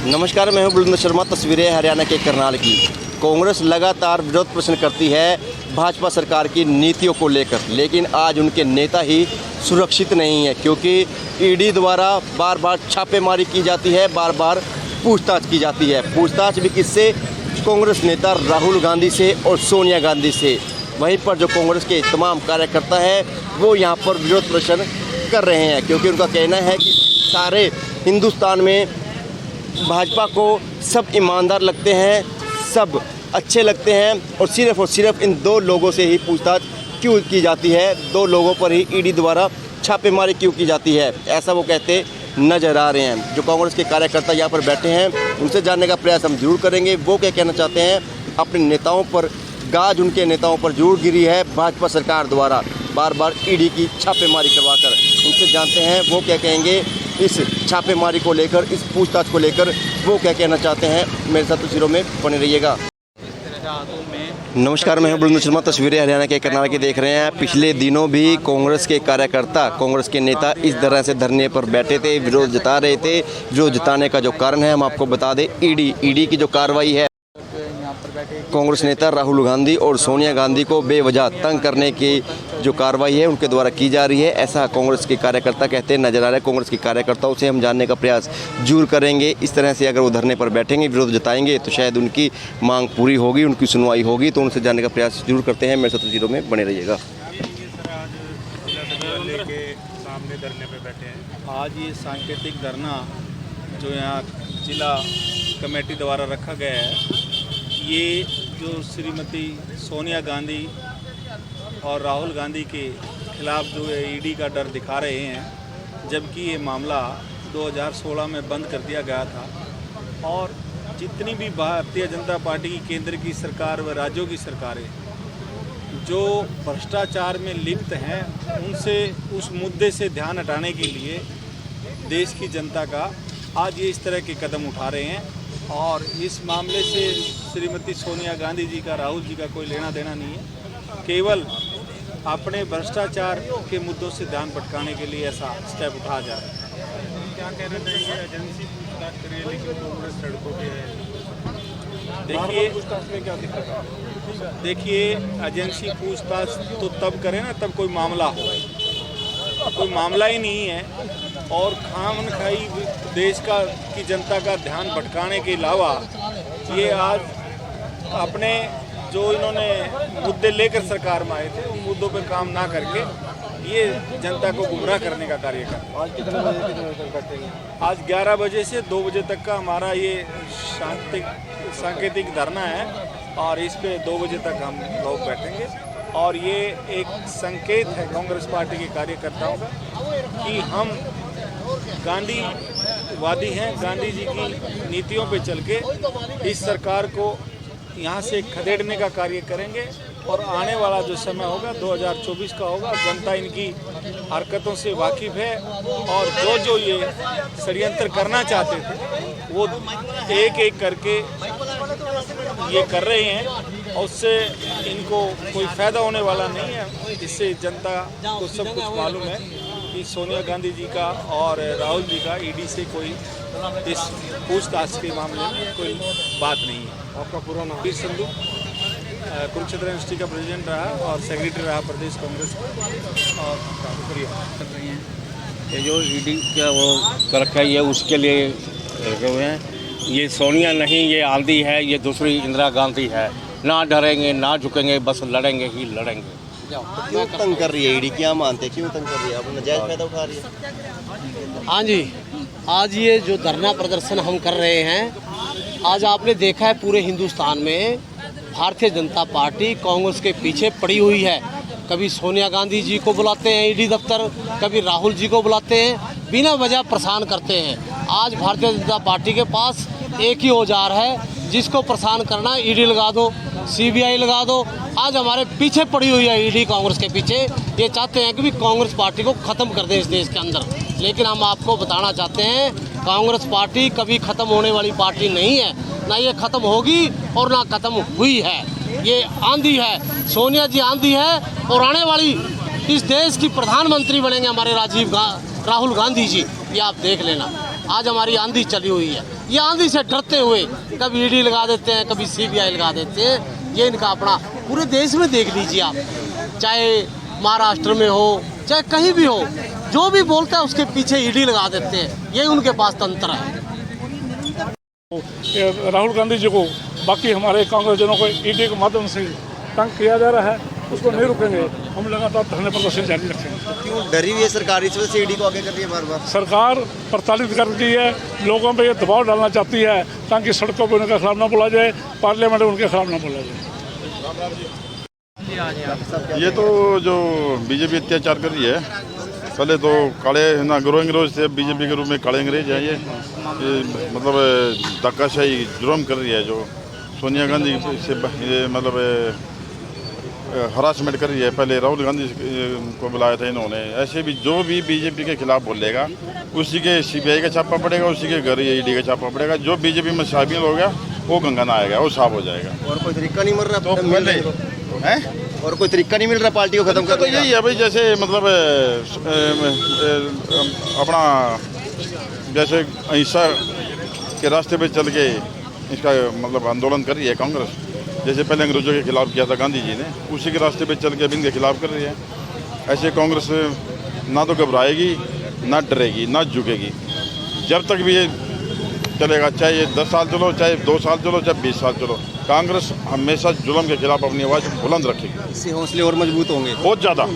नमस्कार, मैं हूं बुलंद शर्मा। तस्वीरें हरियाणा के करनाल की। कांग्रेस लगातार विरोध प्रदर्शन करती है भाजपा सरकार की नीतियों को लेकर, लेकिन आज उनके नेता ही सुरक्षित नहीं है, क्योंकि ईडी द्वारा बार बार छापेमारी की जाती है, बार बार पूछताछ की जाती है। पूछताछ भी किससे? कांग्रेस नेता राहुल गांधी से और सोनिया गांधी से। वहीं पर जो कांग्रेस के तमाम कार्यकर्ता हैं वो यहाँ पर विरोध प्रदर्शन कर रहे हैं, क्योंकि उनका कहना है कि सारे हिंदुस्तान में भाजपा को सब ईमानदार लगते हैं, सब अच्छे लगते हैं, और सिर्फ इन दो लोगों से ही पूछताछ क्यों की जाती है, दो लोगों पर ही ईडी द्वारा छापेमारी क्यों की जाती है, ऐसा वो कहते नजर आ रहे हैं। जो कांग्रेस के कार्यकर्ता यहाँ पर बैठे हैं उनसे जानने का प्रयास हम जरूर करेंगे। वो क्या कहना चाहते हैं? अपने नेताओं पर गाज उनके नेताओं पर जरूर गिरी है भाजपा सरकार द्वारा बार बार ईडी की छापेमारी करवाकर। उनसे जानते हैं वो क्या कहेंगे इस छापेमारी को लेकर, इस पूछताछ को लेकर वो क्या कहना चाहते हैं। मेरे साथ तस्वीरों में बने रहिएगा। नमस्कार, मैं हूं बुलंद शर्मा। तस्वीरें हरियाणा के करनाल की देख रहे हैं। पिछले दिनों भी कांग्रेस के कार्यकर्ता, कांग्रेस के नेता इस तरह से धरने पर बैठे थे, विरोध जता रहे थे। विरोध जताने का जो कारण है हम आपको बता दें, ईडी की जो कार्रवाई है, कांग्रेस नेता राहुल गांधी और सोनिया गांधी को बेवजह तंग करने की जो कार्रवाई है उनके द्वारा की जा रही है, ऐसा कांग्रेस के कार्यकर्ता कहते नजर आ रहे हैं। कांग्रेस के कार्यकर्ताओं से हम जानने का प्रयास जरूर करेंगे। इस तरह से अगर वो धरने पर बैठेंगे, विरोध जताएंगे, तो शायद उनकी मांग पूरी होगी, उनकी सुनवाई होगी, तो उनसे जानने का प्रयास जरूर करते हैं। मेरे साथ तस्वीरों में बने रहिएगा। सामने धरने पे बैठे हैं। आज ये सांकेतिक धरना जो यहाँ जिला कमेटी द्वारा रखा गया है, ये जो श्रीमती सोनिया गांधी और राहुल गांधी के खिलाफ जो है ईडी का डर दिखा रहे हैं, जबकि ये मामला 2016 में बंद कर दिया गया था। और जितनी भी भारतीय जनता पार्टी की केंद्र की सरकार व राज्यों की सरकारें जो भ्रष्टाचार में लिप्त हैं, उनसे उस मुद्दे से ध्यान हटाने के लिए देश की जनता का आज ये इस तरह के कदम उठा रहे हैं। और इस मामले से श्रीमती सोनिया गांधी जी का, राहुल जी का कोई लेना देना नहीं है, केवल अपने भ्रष्टाचार के मुद्दों से ध्यान भटकाने के लिए ऐसा स्टेप उठाया जा रहा है। क्या कहना चाहिए? एजेंसी पूछताछ कर रही है, लेकिन कांग्रेस सड़कों पे है। देखिए, एजेंसी पूछताछ तो तब करे ना तब कोई मामला हो, कोई मामला ही नहीं है। और खामनखाई देश की जनता का ध्यान भटकाने के अलावा ये आज अपने जो इन्होंने मुद्दे लेकर सरकार में आए थे, उन मुद्दों पर काम ना करके ये जनता को गुमराह करने का कार्य कर। आज कितने बजे बैठेंगे? आज 11 बजे से 2 बजे तक का हमारा ये सांकेतिक धरना है, और इस पे 2 बजे तक हम लोग बैठेंगे। और ये एक संकेत है कांग्रेस पार्टी के कार्यकर्ताओं का कि हम गांधीवादी हैं, गांधी जी की नीतियों पे चल के इस सरकार को यहाँ से खदेड़ने का कार्य करेंगे। और आने वाला जो समय होगा 2024 का होगा। जनता इनकी हरकतों से वाकिफ़ है, और जो ये षड्यंत्र करना चाहते थे वो एक एक करके ये कर रहे हैं, और उससे इनको कोई फ़ायदा होने वाला नहीं है। इससे जनता को सब कुछ मालूम है कि सोनिया गांधी जी का और राहुल जी का ईडी से कोई इस पूछताछ के मामले में कोई बात नहीं है। आपका पूरा नाम? वीर संधू, कुरुक्षेत्र यूनिवर्सिटी का प्रेसिडेंट रहा और सेक्रेटरी रहा प्रदेश कांग्रेस का। और कर रही हैं ये जो ईडी का वो कर रखा है, ये उसके लिए रखे हुए हैं। ये सोनिया नहीं, ये आंधी है, ये दूसरी इंदिरा गांधी है। ना डरेंगे ना झुकेंगे, बस लड़ेंगे ही लड़ेंगे। क्यों तंग कर रही है ईडी? क्या मानते हैं क्यों तंग कर रही है? अब नजायज फायदा उठा रही है। हाँ जी, आज ये जो धरना प्रदर्शन हम कर रहे हैं, आज आपने देखा है पूरे हिंदुस्तान में भारतीय जनता पार्टी कांग्रेस के पीछे पड़ी हुई है। कभी सोनिया गांधी जी को बुलाते हैं ईडी दफ्तर, कभी राहुल जी को बुलाते हैं, बिना वजह परेशान करते हैं। आज भारतीय जनता पार्टी के पास एक ही औजार है, जिसको परेशान करना, ईडी लगा दो, सीबीआई लगा दो। आज हमारे पीछे पड़ी हुई है ईडी, कांग्रेस के पीछे। ये चाहते हैं कि भी कांग्रेस पार्टी को ख़त्म कर दें इस देश के अंदर। लेकिन हम आपको बताना चाहते हैं, कांग्रेस पार्टी कभी ख़त्म होने वाली पार्टी नहीं है, ना ये ख़त्म होगी और ना ख़त्म हुई है। ये आंधी है, सोनिया जी आंधी है, और आने वाली इस देश की प्रधानमंत्री बनेंगे हमारे राहुल गांधी जी, ये आप देख लेना। आज हमारी आंधी चली हुई है। ये आंधी से डरते हुए कभी ईडी लगा देते हैं, कभी सीबीआई लगा देते हैं। ये इनका अपना, पूरे देश में देख लीजिए आप, चाहे महाराष्ट्र में हो चाहे कहीं भी हो, जो भी बोलता है उसके पीछे ईडी लगा देते हैं। ये उनके पास तंत्र है। राहुल गांधी जी को, बाकी हमारे कांग्रेसजनों को ईडी के माध्यम से तंग किया जा रहा है, उसको नहीं रुकेंगे। हम लगातार धरने प्रदर्शन जारी रखेंगे। क्यों डरी हुई है सरकार इस वजह से ईडी को आगे कर रही है बार बार? सरकार प्रताड़ित कर रही है, लोगों पे ये दबाव डालना चाहती है ताकि सड़कों पर उनके खिलाफ ना बोला जाए, पार्लियामेंट में उनके खिलाफ ना बोला जाए। ये तो जो बीजेपी अत्याचार कर रही है, पहले तो काले ना गुरु अंग्रेज थे, बीजेपी के रूप में काले अंग्रेज हैं। ये मतलब धक्काशाही जुर्म कर रही है, जो सोनिया गांधी से ये मतलब हरासमेंट कर रही है। पहले राहुल गांधी को बुलाया था इन्होंने। ऐसे भी जो भी बीजेपी के खिलाफ बोलेगा उसी के सीबीआई का छापा पड़ेगा, उसी के घर ईडी का छापा पड़ेगा। जो बीजेपी में शामिल हो गया वो गंगा ना आएगा, वो साफ हो जाएगा। और कोई तरीका नहीं मिल रहा तो पहले हैं, और कोई तरीका नहीं मिल रहा पार्टी को खत्म तो करने का? यही है भाई, जैसे मतलब अपना जैसे अहिंसा के रास्ते पे चल के इसका मतलब आंदोलन कर रही है कांग्रेस। जैसे पहले अंग्रेजों के खिलाफ किया था गांधी जी ने, उसी के रास्ते पे चल के अब इनके खिलाफ कर रही है। ऐसे कांग्रेस ना तो घबराएगी, ना डरेगी, ना झुकेगी। जब तक भी ये चलेगा, चाहे ये 10 साल चलो, चाहे 2 साल चलो, चाहे 20 साल चलो, कांग्रेस हमेशा जुल्म के खिलाफ अपनी आवाज़ बुलंद रखेगी। इससे हौसले और मजबूत होंगे बहुत ज़्यादा।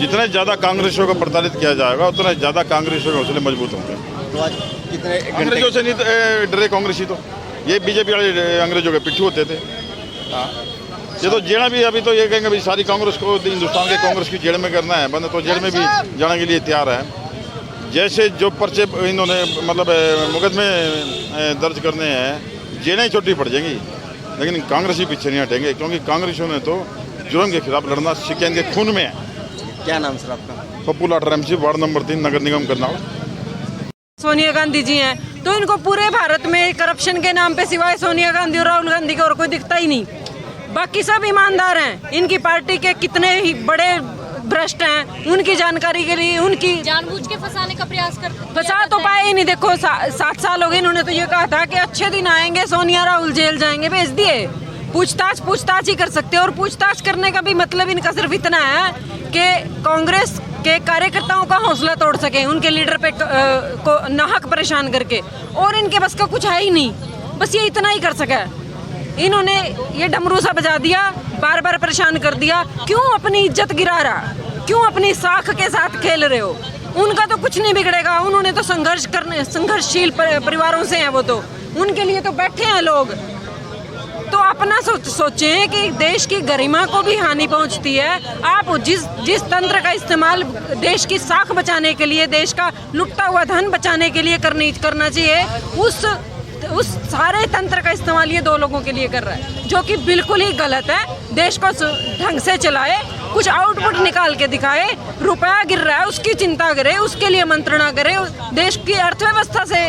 जितने ज़्यादा कांग्रेसियों को प्रताड़ित किया जाएगा उतने ज़्यादा कांग्रेसियों के हौसले मजबूत होंगे। तो आज कितने अंग्रेजों से नहीं डरे कांग्रेसी, तो ये बीजेपी वाले अंग्रेजों के पिट्ठू होते थे। हाँ, ये तो जेड़ा भी अभी तो ये कहेंगे भाई सारी कांग्रेस को हिंदुस्तान के कांग्रेस की जेड़ में करना है बंद, तो जेड़ में भी जाने के लिए तैयार है। जैसे जो पर्चे इन्होंने मतलब मुकदमे दर्ज करने हैं, जेलें छोटी पड़ जाएंगी, लेकिन कांग्रेसी पीछे नहीं हटेंगे, क्योंकि कांग्रेसियों ने तो जुर्म के खिलाफ लड़ना सीखे, इनके खून में है। क्या नाम सर आपका? पप्पू लाटर MC, वार्ड नंबर 3, नगर निगम करनाल। सोनिया गांधी जी हैं, तो इनको पूरे भारत में करप्शन के नाम पे सिवाय सोनिया गांधी और राहुल गांधी का और कोई दिखता ही नहीं। बाकी सब ईमानदार हैं। इनकी पार्टी के कितने ही बड़े भ्रष्ट हैं, उनकी जानकारी के लिए उनकी जानबूझ के फंसाने का प्रयास करते। फंसा तो पाए ही नहीं। देखो 7 साल हो गए, इन्होंने तो ये कहा था कि अच्छे दिन आएंगे, सोनिया राहुल जेल जाएंगे, भेज दिए। पूछताछ ही कर सकते हैं, और पूछताछ करने का भी मतलब इनका सिर्फ इतना है कि कांग्रेस के कार्यकर्ताओं का हौसला तोड़ सके, उनके लीडर पे को नाहक परेशान करके, और इनके बस का कुछ है ही नहीं। बस ये इतना ही कर सका। इन्होंने ये डमरू सा बजा दिया, बार बार परेशान कर दिया। क्यों अपनी इज्जत गिरा रहा, क्यों अपनी साख के साथ खेल रहे हो? उनका तो कुछ नहीं बिगड़ेगा, उन्होंने तो संघर्षशील परिवारों से हैं, वो तो उनके लिए तो बैठे हैं लोग। तो अपना सोचें कि देश की गरिमा को भी हानि पहुंचती है। आप जिस तंत्र का इस्तेमाल देश की साख बचाने के लिए, देश का लुटता हुआ धन बचाने के लिए करना चाहिए, उस सारे तंत्र का इस्तेमाल ये 2 लोगों के लिए कर रहा है, जो कि बिल्कुल ही गलत है। देश को ढंग से चलाए, कुछ आउटपुट निकाल के दिखाए। रुपया गिर रहा है उसकी चिंता करे, उसके लिए मंत्रणा करे, देश की अर्थव्यवस्था से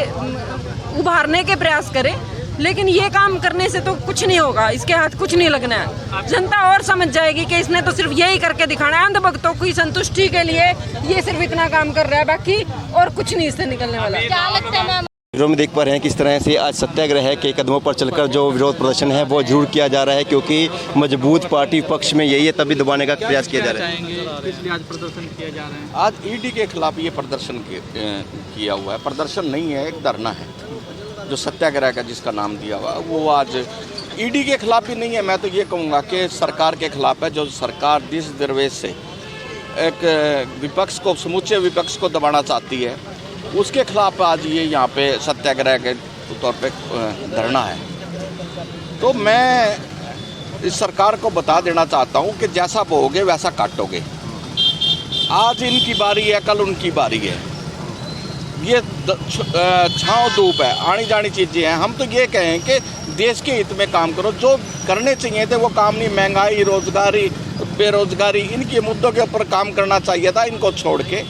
उभारने के प्रयास करे। लेकिन ये काम करने से तो कुछ नहीं होगा, इसके हाथ कुछ नहीं लगना है। जनता और समझ जाएगी कि इसने तो सिर्फ यही करके दिखाना है, अंधभक्तों की संतुष्टि के लिए ये सिर्फ इतना काम कर रहा है, बाकी और कुछ नहीं इससे निकलने वाला। क्या लगता है मैम? वीडियो में देख पा रहे हैं किस तरह से आज सत्याग्रह के कदमों पर चलकर जो विरोध प्रदर्शन है वो जरूर किया जा रहा है, क्योंकि मजबूत पार्टी पक्ष में यही है, तभी दबाने का प्रयास किया जा रहा है। इसलिए आज प्रदर्शन किया जा रहा है। आज ईडी के खिलाफ ये प्रदर्शन किया हुआ है। प्रदर्शन नहीं है, एक धरना है, जो सत्याग्रह का जिसका नाम दिया हुआ वो आज ईडी के खिलाफ भी नहीं है। मैं तो ये कहूँगा कि सरकार के खिलाफ है, जो सरकार जिस दरवेश से एक विपक्ष को, समूचे विपक्ष को दबाना चाहती है, उसके खिलाफ आज ये यहाँ पे सत्याग्रह के तौर पे धरना है। तो मैं इस सरकार को बता देना चाहता हूँ कि जैसा बोओगे वैसा काटोगे। आज इनकी बारी है, कल उनकी बारी है। ये छाँव धूप है, आनी जानी चीज़ें हैं। हम तो ये कहें कि देश के हित में काम करो, जो करने चाहिए थे वो काम नहीं। महंगाई, रोजगारी, बेरोजगारी, इनके मुद्दों के ऊपर काम करना चाहिए था। इनको छोड़ के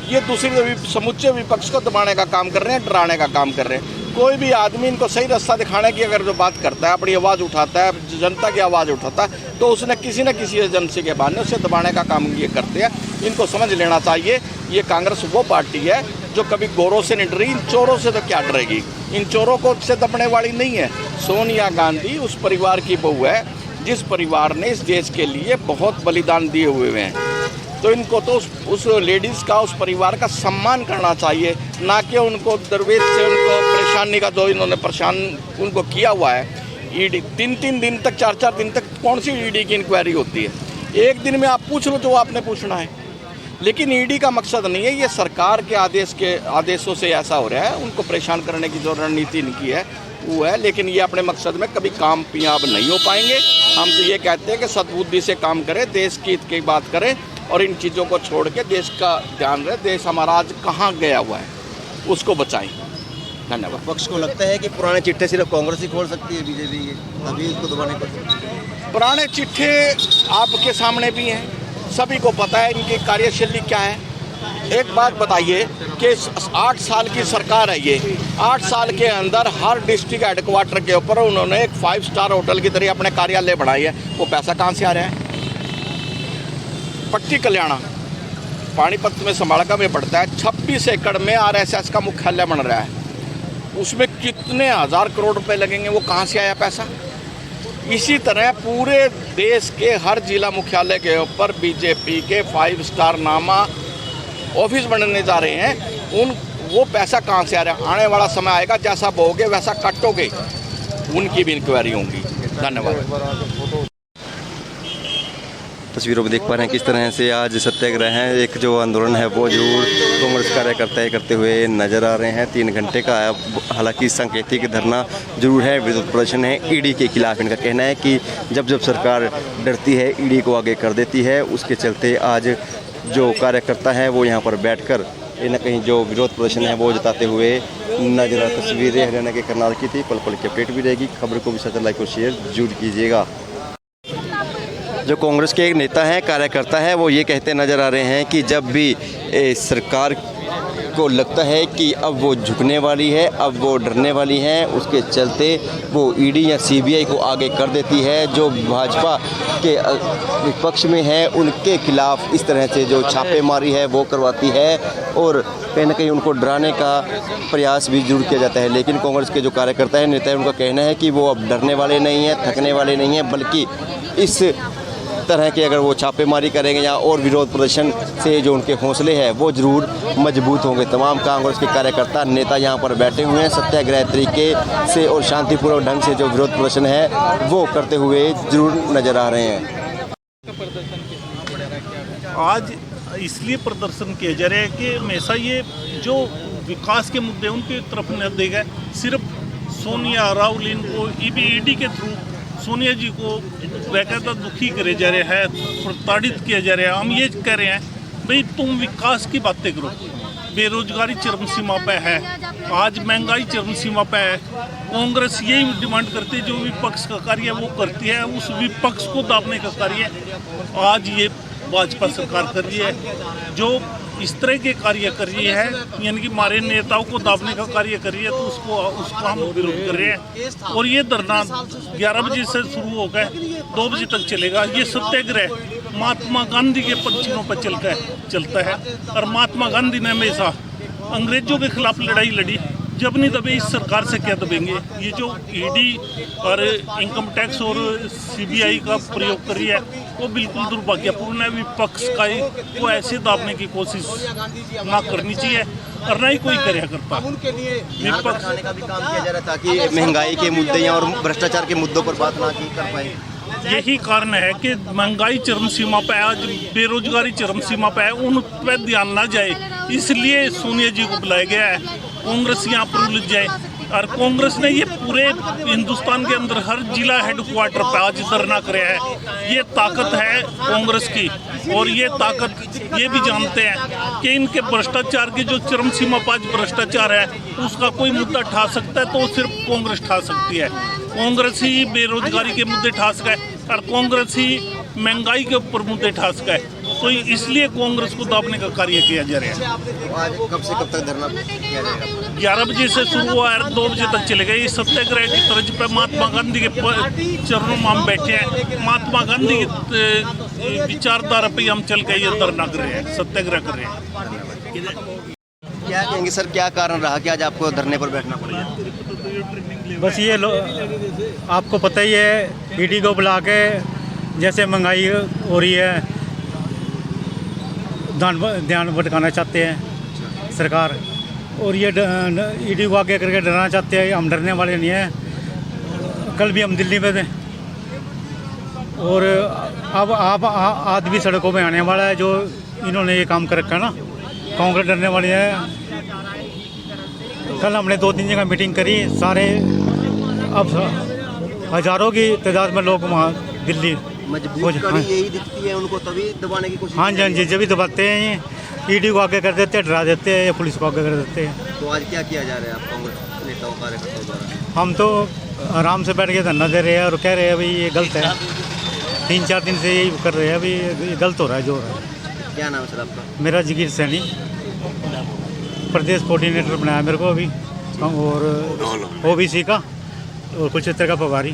ये दूसरी समुच्चे विपक्ष को दबाने का काम कर रहे हैं, डराने का काम कर रहे हैं। कोई भी आदमी इनको सही रास्ता दिखाने की अगर जो बात करता है, अपनी आवाज़ उठाता है, जनता की आवाज़ उठाता है, तो उसने किसी न किसी एजेंसी के बहाने उसे दबाने का काम ये करते हैं। इनको समझ लेना चाहिए, ये कांग्रेस वो पार्टी है जो कभी गोरों से नहीं डरी, इन चोरों से तो क्या डरेगी। इन चोरों को से दबने वाली नहीं है। सोनिया गांधी उस परिवार की बहू है जिस परिवार ने इस देश के लिए बहुत बलिदान दिए हुए हैं। तो इनको तो उस लेडीज़ का, उस परिवार का सम्मान करना चाहिए, ना कि उनको दरवेश से उनको परेशानी का जो इन्होंने परेशान उनको किया हुआ है। ईडी 3-3 दिन तक, 4-4 दिन तक कौन सी ईडी की इंक्वायरी होती है? एक दिन में आप पूछ लो जो आपने पूछना है। लेकिन ईडी का मकसद नहीं है, ये सरकार के आदेशों से ऐसा हो रहा है। उनको परेशान करने की जो रणनीति इनकी है वो है, लेकिन ये अपने मकसद में कभी कामयाब नहीं हो पाएंगे। हम तो ये कहते हैं कि सद्बुद्धि से काम करें, देश की हित की बात करें और इन चीज़ों को छोड़ के देश का ध्यान रहे। देश हमारा आज कहाँ गया हुआ है, उसको बचाएं। धन्यवाद। पक्ष को लगता है कि पुराने चिट्ठे सिर्फ कांग्रेस ही खोल सकती है, बीजेपी के अभी इसको दबाने को। पुराने चिट्ठे आपके सामने भी हैं, सभी को पता है इनकी कार्यशैली क्या है। एक बात बताइए कि 8 साल की सरकार है ये, 8 साल के अंदर हर डिस्ट्रिक्ट हेडक्वार्टर के ऊपर उन्होंने एक 5 स्टार होटल की तरह अपने कार्यालय बढ़ाई है। वो पैसा कहाँ से आ रहा है? पट्टी कल्याणा पानीपत में संभालका में पड़ता है, 26 एकड़ में RSS का मुख्यालय बन रहा है। उसमें कितने हज़ार करोड़ रुपए लगेंगे, वो कहाँ से आया पैसा? इसी तरह पूरे देश के हर जिला मुख्यालय के ऊपर बीजेपी के 5 स्टार नामा ऑफिस बनने जा रहे हैं। वो पैसा कहाँ से आ रहा है? आने वाला समय आएगा, जैसा बोगे वैसा काटोगे, उनकी भी इंक्वायरी होंगी। धन्यवाद। तस्वीरों में देख पा रहे हैं किस तरह से आज सत्याग्रह है, एक जो आंदोलन है वो जरूर कांग्रेस कार्यकर्ता करते हुए नजर आ रहे हैं। 3 घंटे का हालांकि सांकेतिक धरना जरूर है, विरोध प्रदर्शन है ईडी के खिलाफ। इनका कहना है कि जब जब सरकार डरती है ईडी को आगे कर देती है, उसके चलते आज जो कार्यकर्ता है वो यहाँ पर बैठकर कहीं ना कहीं जो विरोध प्रदर्शन है वो जताते हुए नजर आ। तस्वीरें हरियाणा के करनाल की थी, पल पल की अपडेट भी रहेगी। खबर को भी लाइक और शेयर जरूर कीजिएगा। जो कांग्रेस के एक नेता हैं, कार्यकर्ता है, वो ये कहते नज़र आ रहे हैं कि जब भी सरकार को लगता है कि अब वो झुकने वाली है, अब वो डरने वाली है, उसके चलते वो ईडी या सीबीआई को आगे कर देती है। जो भाजपा के विपक्ष में है उनके खिलाफ इस तरह से जो छापेमारी है वो करवाती है और कहीं ना कहीं उनको डराने का प्रयास भी जरूर किया जाता है। लेकिन कांग्रेस के जो कार्यकर्ता हैं, नेता हैं, उनका कहना है कि वो अब डरने वाले नहीं हैं, थकने वाले नहीं हैं, बल्कि इस तरह के अगर वो छापेमारी करेंगे या और विरोध प्रदर्शन से जो उनके हौसले हैं वो जरूर मजबूत होंगे। तमाम कांग्रेस के कार्यकर्ता, नेता यहाँ पर बैठे हुए हैं, सत्याग्रह तरीके से और शांतिपूर्ण ढंग से जो विरोध प्रदर्शन है वो करते हुए जरूर नजर आ रहे हैं। आज इसलिए प्रदर्शन किया जा रहा है कि हमेशा ये जो विकास के मुद्दे उनकी तरफ न देगा। सिर्फ सोनिया राहुल इनको ईडी के थ्रू सोनिया जी को बेकायदा दुखी करे जा रहे हैं, प्रताड़ित किया जा रहा है। हम ये कह रहे हैं भाई तुम विकास की बातें करो। बेरोजगारी चरम सीमा पे है, आज महंगाई चरम सीमा पे है। कांग्रेस यही डिमांड करती है, जो विपक्ष का कार्य वो करती है, उस विपक्ष को दाबने का कार्य आज ये भाजपा सरकार कर रही है। जो इस तरह के कार्य कर रही है, यानी कि हमारे नेताओं को दाबने का कार्य कर रही है, तो उसको हम विरोध कर रहे हैं। और ये धरना 11 बजे से शुरू होकर 2 बजे तक चलेगा। ये सत्याग्रह महात्मा गांधी के पंक्तियों पर चलता है और महात्मा गांधी ने हमेशा अंग्रेजों के खिलाफ लड़ाई लड़ी। जब नहीं दबे, इस सरकार से क्या दबेंगे। ये जो ईडी और इनकम टैक्स और सीबीआई का प्रयोग कर रही है वो बिल्कुल दुर्भाग्यपूर्ण है। विपक्ष का को ऐसे दाबने की कोशिश ना करनी चाहिए और ना ही कोई करे करता। विपक्ष का भी काम किया जा रहा है ताकि महंगाई के मुद्दे और भ्रष्टाचार के मुद्दों पर बात ना की कर पाए। यही कारण है कि महंगाई चरम सीमा पे है, आज बेरोजगारी चरम सीमा पे है, उन पर ध्यान ना जाए, इसलिए सोनिया जी को बुलाया गया है। कांग्रेस यहाँ पर उलझ जाए और कांग्रेस ने ये पूरे हिंदुस्तान के अंदर हर जिला हेडक्वार्टर पर आज धरना कराया है। ये ताकत है कांग्रेस की और ये ताकत ये भी जानते हैं कि इनके भ्रष्टाचार की जो चरम सीमा पर आज भ्रष्टाचार है उसका कोई मुद्दा ठा सकता है तो सिर्फ कांग्रेस ठा सकती है। कांग्रेस ही बेरोजगारी के मुद्दे ठा सके और कांग्रेस ही महंगाई के ऊपर मुद्दे ठा सके, तो इसलिए कांग्रेस को दाबने का कार्य किया जा रहा है। आज कब से कब तक धरना किया जाएगा? 11 बजे से शुरू हुआ है, 2 बजे तक चलेगा। ये सत्याग्रह की तर्ज पर महात्मा गांधी के चरणों में हम बैठे हैं। महात्मा गांधी की विचारधारा पे हम चल के ये धरना कर रहे हैं, सत्याग्रह कर रहे हैं। क्या कहेंगे सर, क्या कारण रहा कि आज आपको धरने पर बैठना पड़ा? बस ये आपको पता ही है, ईडी को बुला के जैसे महंगाई हो रही है, ध्यान भटकाना चाहते हैं सरकार, और ये ईडी को आगे करके डराना चाहते हैं। हम डरने वाले नहीं हैं। कल भी हम दिल्ली में थे, और अब आप आज भी सड़कों पे आने वाला है। जो इन्होंने ये काम कर रखा है ना, कांग्रेस डरने वाली है। कल हमने 2-3 जगह मीटिंग करी, सारे अब हजारों की तादाद में लोग वहाँ दिल्ली मजबूत कड़ी यही दिखती है उनको, तभी दबाने की कोशिश। हाँ जी, हाँ जी, जब भी दबाते हैं, ईडी को आगे कर देते हैं, डरा देते हैं, या पुलिस को आगे कर देते हैं। तो आज क्या किया जा रहा है आप कांग्रेस नेताओं कार्यकर्ताओं द्वारा? हम तो आराम से बैठ के धरना दे रहे हैं और कह रहे हैं भाई ये गलत है। 3-4 दिन से यही कर रहे हैं, अभी ये गलत हो रहा है जो हो रहा है। क्या नाम है सर आपका? मेरा जिगिर सैनी, प्रदेश कोऑर्डिनेटर बनाया मेरे को अभी, और OBC का और कुछ तरह का प्रभारी।